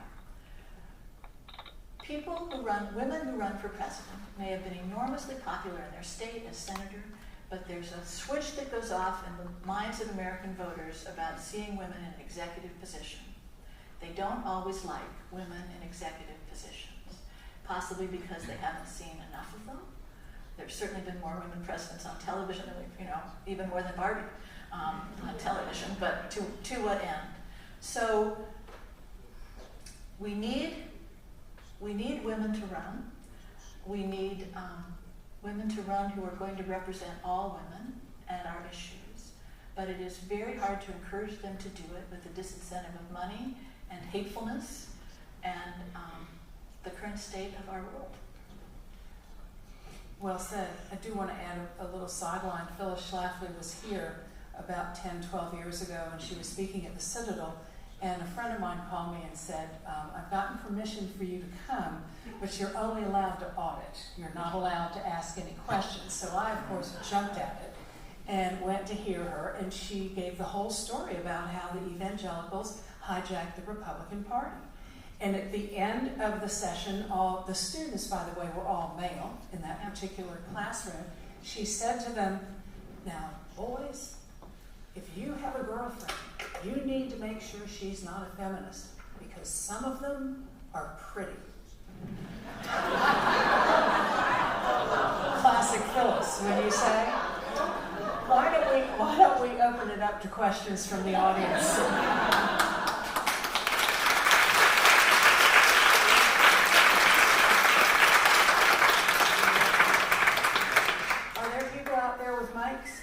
Speaker 2: Women who run for president may have been enormously popular in their state as senator, but there's a switch that goes off in the minds of American voters about seeing women in executive position. They don't always like women in executive positions, possibly because they haven't seen enough of them. There's certainly been more women presidents on television than even more than Barbie on television, but to what end? So we need women to run. We need women to run who are going to represent all women and our issues. But it is very hard to encourage them to do it with the disincentive of money and hatefulness and the current state of our world.
Speaker 3: Well said. I do want to add a little sideline. Phyllis Schlafly was here about 10, 12 years ago, and she was speaking at the Citadel, and a friend of mine called me and said, I've gotten permission for you to come, but you're only allowed to audit. You're not allowed to ask any questions. So I, of course, jumped at it and went to hear her, and she gave the whole story about how the evangelicals hijacked the Republican Party. And at the end of the session, all the students, by the way, were all male in that particular classroom. She said to them, now, boys, if you have a girlfriend, you need to make sure she's not a feminist, because some of them are pretty. Classic Phyllis, would you say? Why don't we open it up to questions from the audience?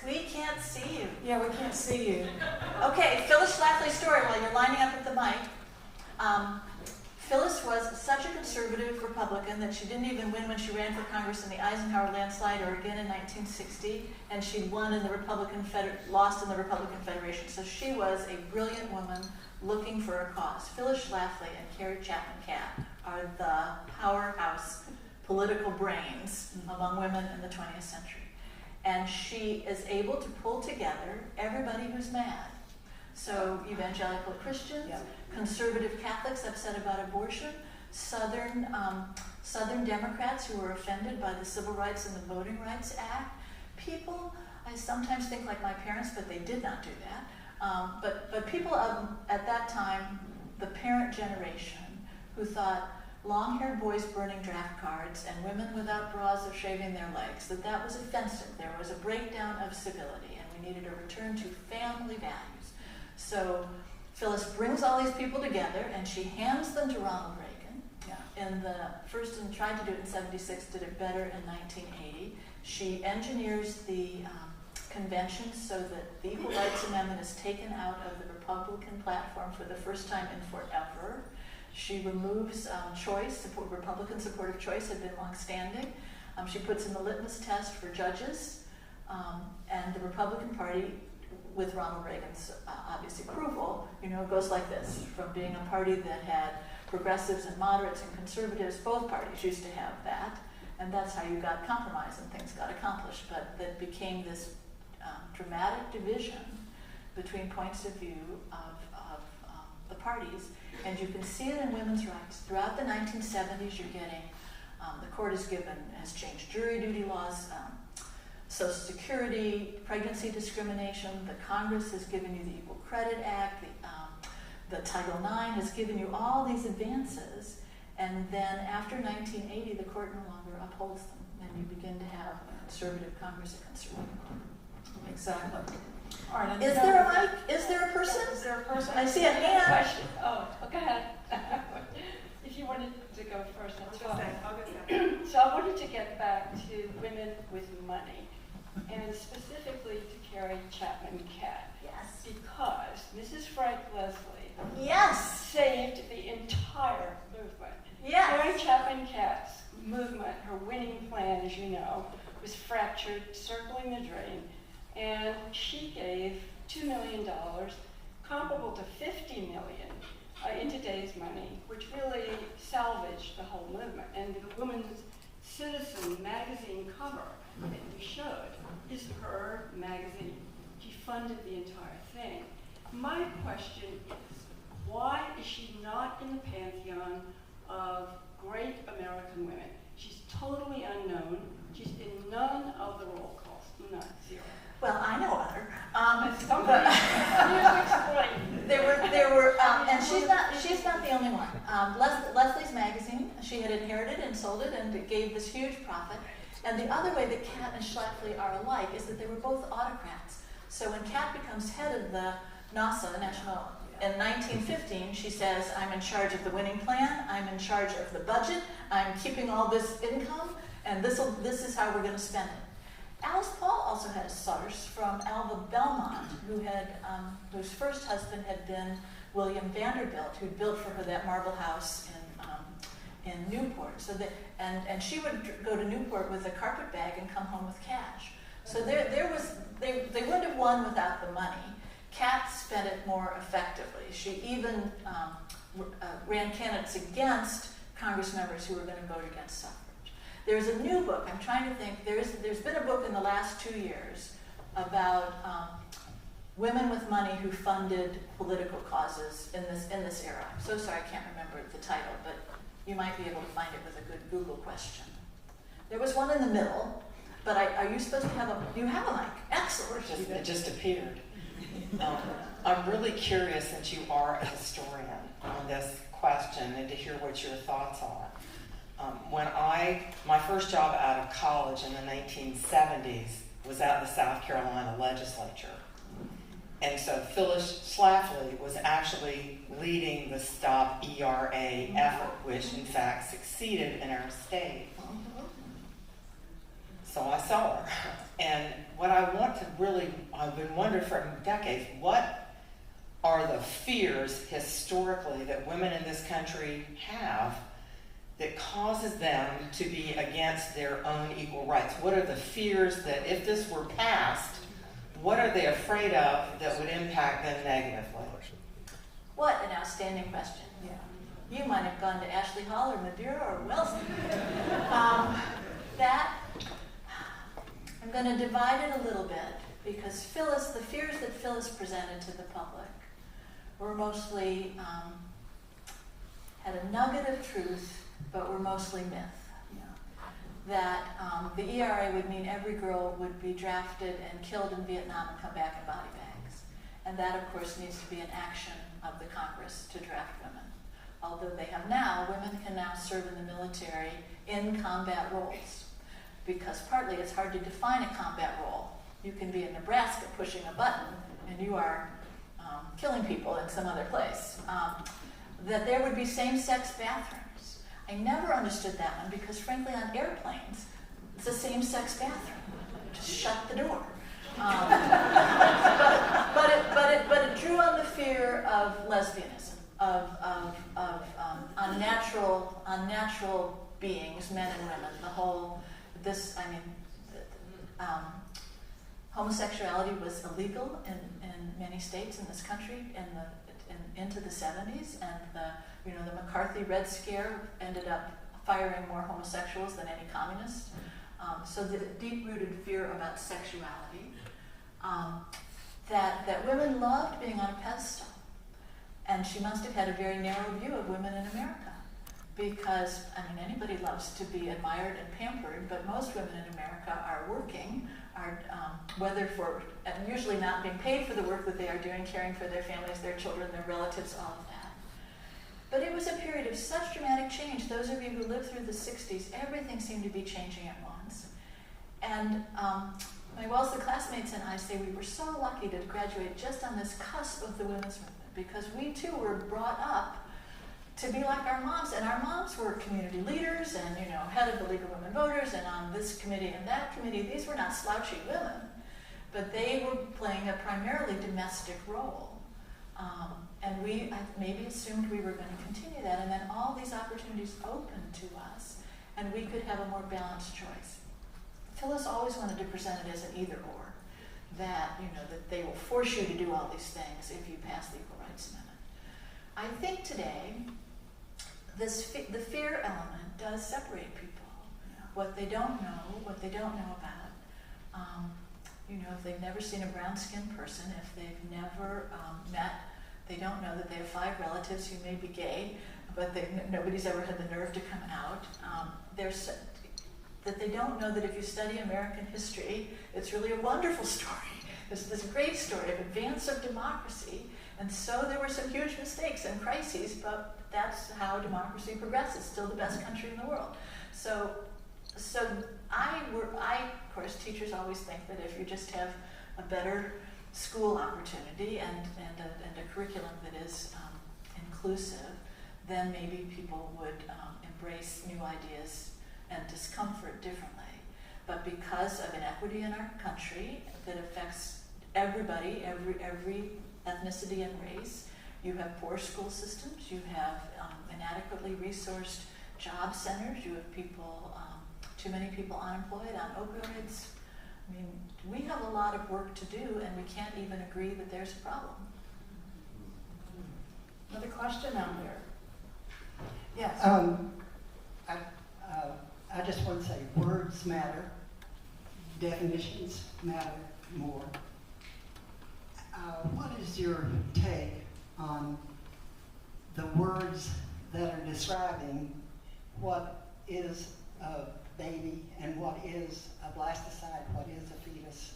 Speaker 2: We can't see you.
Speaker 3: Yeah, we can't see you.
Speaker 2: Okay, Phyllis Schlafly's story while you're lining up at the mic. Phyllis was such a conservative Republican that she didn't even win when she ran for Congress in the Eisenhower landslide or again in 1960, and she won in the lost in the Republican Federation. So she was a brilliant woman looking for a cause. Phyllis Schlafly and Carrie Chapman Catt are the powerhouse political brains among women in the 20th century. And she is able to pull together everybody who's mad. So evangelical Christians, conservative Catholics upset about abortion, Southern Democrats who were offended by the Civil Rights and the Voting Rights Act. People, I sometimes think like my parents, but they did not do that. But people at that time, the parent generation, who thought long-haired boys burning draft cards and women without bras or shaving their legs, that was offensive. There was a breakdown of civility, and we needed a return to family values. So Phyllis brings all these people together, and she hands them to Ronald Reagan. And tried to do it in 76, did it better in 1980. She engineers the convention so that the Equal Rights Amendment is taken out of the Republican platform for the first time in forever. She removes choice. Republican support of choice had been long-standing. She puts in the litmus test for judges, and the Republican Party, with Ronald Reagan's obvious approval, goes like this: from being a party that had progressives and moderates and conservatives. Both parties used to have that, and that's how you got compromise and things got accomplished. But that became this dramatic division between points of view of the parties. And you can see it in women's rights. Throughout the 1970s, you're getting, the court has changed jury duty laws. Social Security, pregnancy discrimination. The Congress has given you the Equal Credit Act. The Title IX has given you all these advances. And then after 1980, the court no longer upholds them. And you begin to have a conservative Congress, a conservative court.
Speaker 3: Exactly. All right,
Speaker 2: Is there a mic? Is there a person?
Speaker 4: Is there a person?
Speaker 2: I see a hand.
Speaker 4: Question. Oh, go ahead. If you wanted to go first, that's fine.
Speaker 5: I'll go second.
Speaker 4: So I wanted to get back to women with money, and specifically to Carrie Chapman Catt.
Speaker 2: Yes.
Speaker 4: Because Mrs. Frank Leslie
Speaker 2: Yes.
Speaker 4: saved the entire movement.
Speaker 2: Yes.
Speaker 4: Carrie Chapman Catt's movement, her winning plan, as you know, was fractured, circling the drain, and she gave $2 million, comparable to $50 million in today's money, which really salvaged the whole movement. And the Woman's Citizen magazine cover that we showed is her magazine. She funded the entire thing. My question is, why is she not in the pantheon of great American women? She's totally unknown. She's in none of the roll calls, none, zero.
Speaker 2: Well, I know her.
Speaker 4: Somebody explain.
Speaker 2: There were, and she's not the only one. Leslie's magazine, she had inherited and sold it, and it gave this huge profit. And the other way that Catt and Schlafly are alike is that they were both autocrats. So when Catt becomes head of the NASA, in 1915, she says, I'm in charge of the winning plan, I'm in charge of the budget, I'm keeping all this income, and this is how we're going to spend it. Alice Paul also had a source from Alva Belmont, whose first husband had been William Vanderbilt, who built for her that marble house in Newport. So and she would go to Newport with a carpet bag and come home with cash. So they wouldn't have won without the money. Catt spent it more effectively. She even ran candidates against Congress members who were going to vote against suffrage. There's a new book. I'm trying to think. There's been a book in the last 2 years about women with money who funded political causes in this era. I'm so sorry I can't remember the title, but you might be able to find it with a good Google question. There was one in the middle, but are you supposed to have you have a mic? Excellent.
Speaker 5: It just appeared. I'm really curious, since you are a historian, on this question and to hear what your thoughts are. My first job out of college in the 1970s was at the South Carolina legislature. And so Phyllis Schlafly was actually leading the Stop ERA effort, which in fact succeeded in our state. So I saw her. And what I've been wondering for decades, what are the fears historically that women in this country have that causes them to be against their own equal rights? What are the fears that if this were passed, what are they afraid of that would impact them negatively?
Speaker 2: What an outstanding question. Yeah. You might have gone to Ashley Hall or Madeira or Wellesley. I'm going to divide it a little bit because the fears that Phyllis presented to the public were mostly, had a nugget of truth, but were mostly myth. That the ERA would mean every girl would be drafted and killed in Vietnam and come back in body bags. And that, of course, needs to be an action of the Congress to draft women. Although they have now, women can now serve in the military in combat roles. Because partly it's hard to define a combat role. You can be in Nebraska pushing a button and you are killing people in some other place. That there would be same-sex bathrooms. I never understood that one because, frankly, on airplanes, it's a same-sex bathroom. Just shut the door. But it drew on the fear of lesbianism, of unnatural beings, men and women. Homosexuality was illegal in many states in this country into the 70s, and the McCarthy Red Scare ended up firing more homosexuals than any communist. So the deep-rooted fear about sexuality, that women loved being on a pedestal, and she must have had a very narrow view of women in America, because anybody loves to be admired and pampered, but most women in America are working, whether for, and usually not being paid for the work that they are doing, caring for their families, their children, their relatives, all of that. But it was a period of such dramatic change. Those of you who lived through the 60s, everything seemed to be changing at once. And my Wellesley classmates and I say we were so lucky to graduate just on this cusp of the women's movement, because we too were brought up to be like our moms, and our moms were community leaders and, you know, head of the League of Women Voters and on this committee and that committee. These were not slouchy women, but they were playing a primarily domestic role. And we maybe assumed we were going to continue that, and then all these opportunities opened to us, and we could have a more balanced choice. Phyllis always wanted to present it as an either-or, that, you know, that they will force you to do all these things if you pass the Equal Rights Amendment. I think today, the fear element does separate people. What they don't know about. You know, if they've never seen a brown-skinned person, if they've never they don't know that they have 5 relatives who may be gay, but nobody's ever had the nerve to come out. That they don't know that if you study American history, it's really a wonderful story. It's this great story of advance of democracy. And so there were some huge mistakes and crises, but that's how democracy progresses. Still the best country in the world. So of course, teachers always think that if you just have a better school opportunity and a curriculum that is inclusive, then maybe people would embrace new ideas and discomfort differently. But because of inequity in our country that affects everybody, every ethnicity and race, you have poor school systems, you have inadequately resourced job centers, you have people, too many people unemployed on opioids. I mean, we have a lot of work to do, and we can't even agree that there's a problem.
Speaker 3: Another question out there? Yes.
Speaker 6: I just want to say words matter, definitions matter more. What is your take on the words that are describing what is a baby and what is a blastocyte, what is a fetus,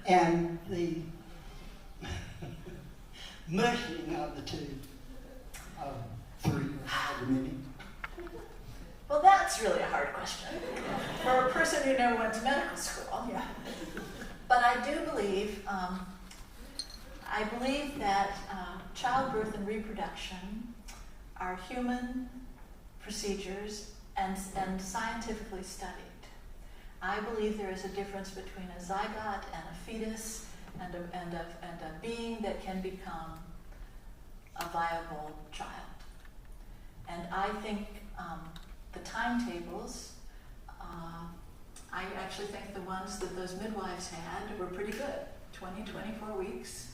Speaker 6: and the mushing of the two, 3 or however many?
Speaker 2: Well, that's really a hard question for a person who never went to medical school.
Speaker 3: Yeah.
Speaker 2: But I do believe, that childbirth and reproduction are human procedures and scientifically studied. I believe there is a difference between a zygote and a fetus and a being that can become a viable child. And I think the timetables, I actually think the ones that those midwives had were pretty good. 20, 24 weeks,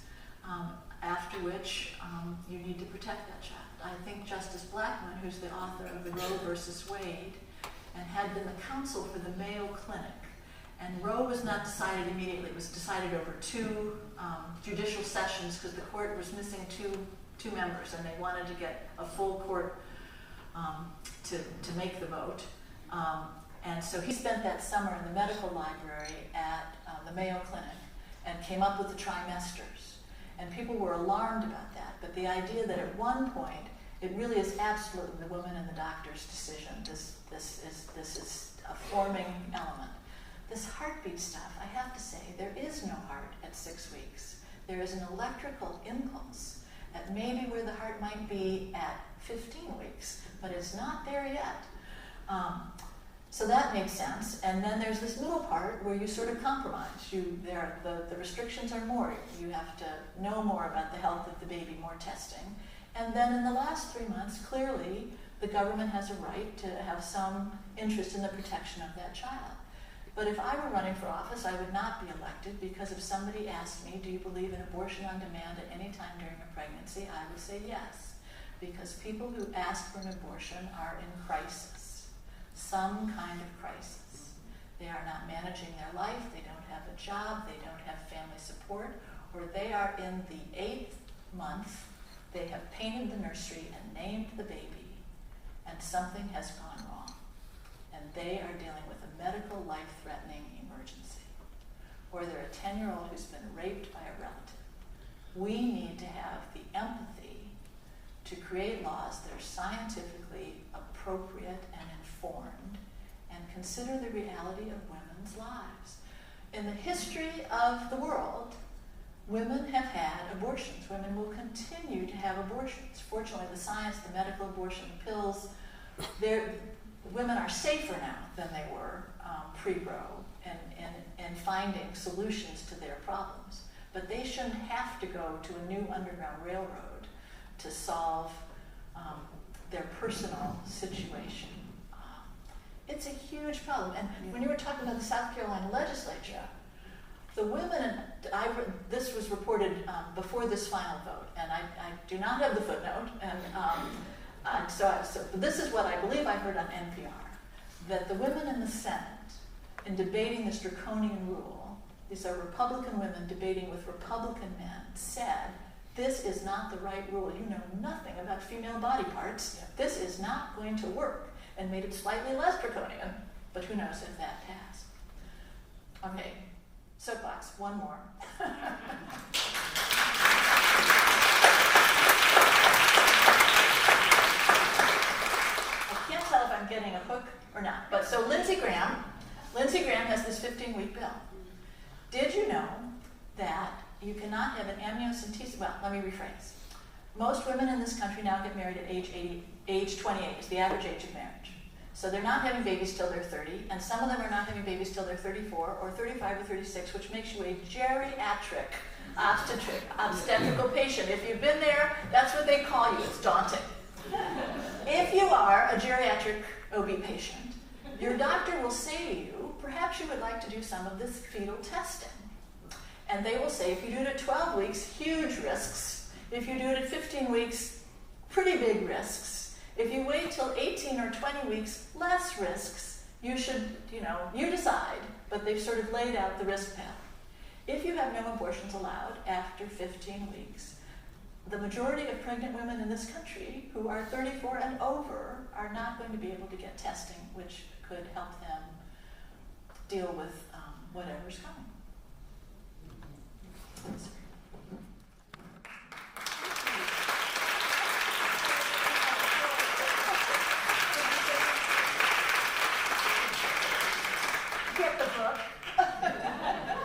Speaker 2: after which you need to protect that child. I think Justice Blackmun, who's the author of the Roe versus Wade, and had been the counsel for the Mayo Clinic, and Roe was not decided immediately. It was decided over 2 judicial sessions because the court was missing two members, and they wanted to get a full court to make the vote. And so he spent that summer in the medical library at the Mayo Clinic and came up with the trimesters. And people were alarmed about that, but the idea that at one point it really is absolutely the woman and the doctor's decision. This is a forming element. This heartbeat stuff, I have to say, there is no heart at 6 weeks. There is an electrical impulse at maybe where the heart might be at 15 weeks, but it's not there yet. So that makes sense. And then there's this middle part where you sort of compromise. The restrictions are more. You have to know more about the health of the baby, more testing. And then in the last 3 months, clearly, the government has a right to have some interest in the protection of that child. But if I were running for office, I would not be elected, because if somebody asked me, do you believe in abortion on demand at any time during a pregnancy, I would say yes. Because people who ask for an abortion are in crisis, some kind of crisis. They are not managing their life, they don't have a job, they don't have family support, or they are in the 8th month, they have painted the nursery and named the baby, and something has gone wrong. And they are dealing with a medical life-threatening emergency. or they're a 10-year-old who's been raped by a relative. We need to have the empathy to create laws that are scientifically appropriate and informed and consider the reality of women's lives. In the history of the world, women have had abortions. Women will continue to have abortions. Fortunately, the science, the medical abortion, pills, women are safer now than they were pre-Roe in finding solutions to their problems. But they shouldn't have to go to a new underground railroad to solve their personal situation. It's a huge problem. And when you were talking about the South Carolina legislature, the women, this was reported before this final vote, and I do not have the footnote, and so this is what I believe I heard on NPR, that the women in the Senate, in debating this draconian rule, these are Republican women debating with Republican men, said, this is not the right rule. You know nothing about female body parts. This is not going to work, and made it slightly less draconian, but who knows if that passed. Okay, soapbox, one more. I can't tell if I'm getting a hook or not, but so Lindsey Graham has this 15-week bill. Did you know that you cannot have an amniocentesis? Well, let me rephrase. Most women in this country now get married at age 28 is the average age of marriage. So they're not having babies till they're 30, and some of them are not having babies till they're 34 or 35 or 36, which makes you a geriatric obstetrical patient. If you've been there, that's what they call you. It's daunting. If you are a geriatric OB patient, your doctor will say to you, perhaps you would like to do some of this fetal testing. And they will say, if you do it at 12 weeks, huge risks. If you do it at 15 weeks, pretty big risks. If you wait till 18 or 20 weeks, less risks. You should, you decide, but they've sort of laid out the risk path. If you have no abortions allowed after 15 weeks, the majority of pregnant women in this country who are 34 and over are not going to be able to get testing, which could help them deal with whatever's coming.
Speaker 3: Get the book.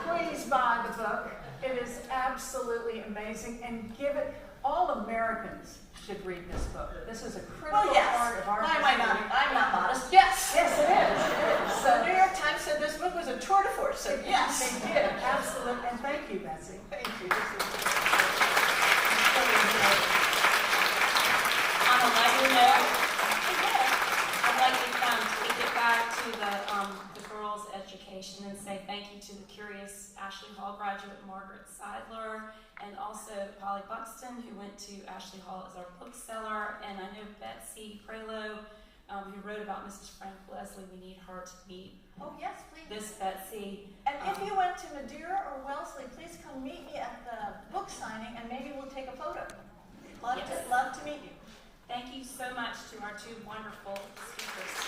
Speaker 3: Please buy the book. It is absolutely amazing, and give it. All Americans should read this book. This is a critical part of our history.
Speaker 2: I'm not modest. Yes.
Speaker 3: Yes, it is.
Speaker 2: So New York Times said this book was a tour de force. So yes,
Speaker 3: they did. Absolutely. And thank you, Betsy.
Speaker 2: Thank you.
Speaker 1: On a lighter note, I'd like to take it back to the girls' education and say thank you to the curious Ashley Hall graduate Margaret Seidler, and also Polly Buxton, who went to Ashley Hall as our bookseller, and I know Betsy Prelo, who wrote about Mrs. Frank Leslie. We need her to meet
Speaker 2: Oh yes, please.
Speaker 1: this Betsy.
Speaker 2: And if you went to Madeira or Wellesley, please come meet me at the book signing, and maybe we'll take a photo. Love to meet you.
Speaker 1: Thank you so much to our two wonderful speakers.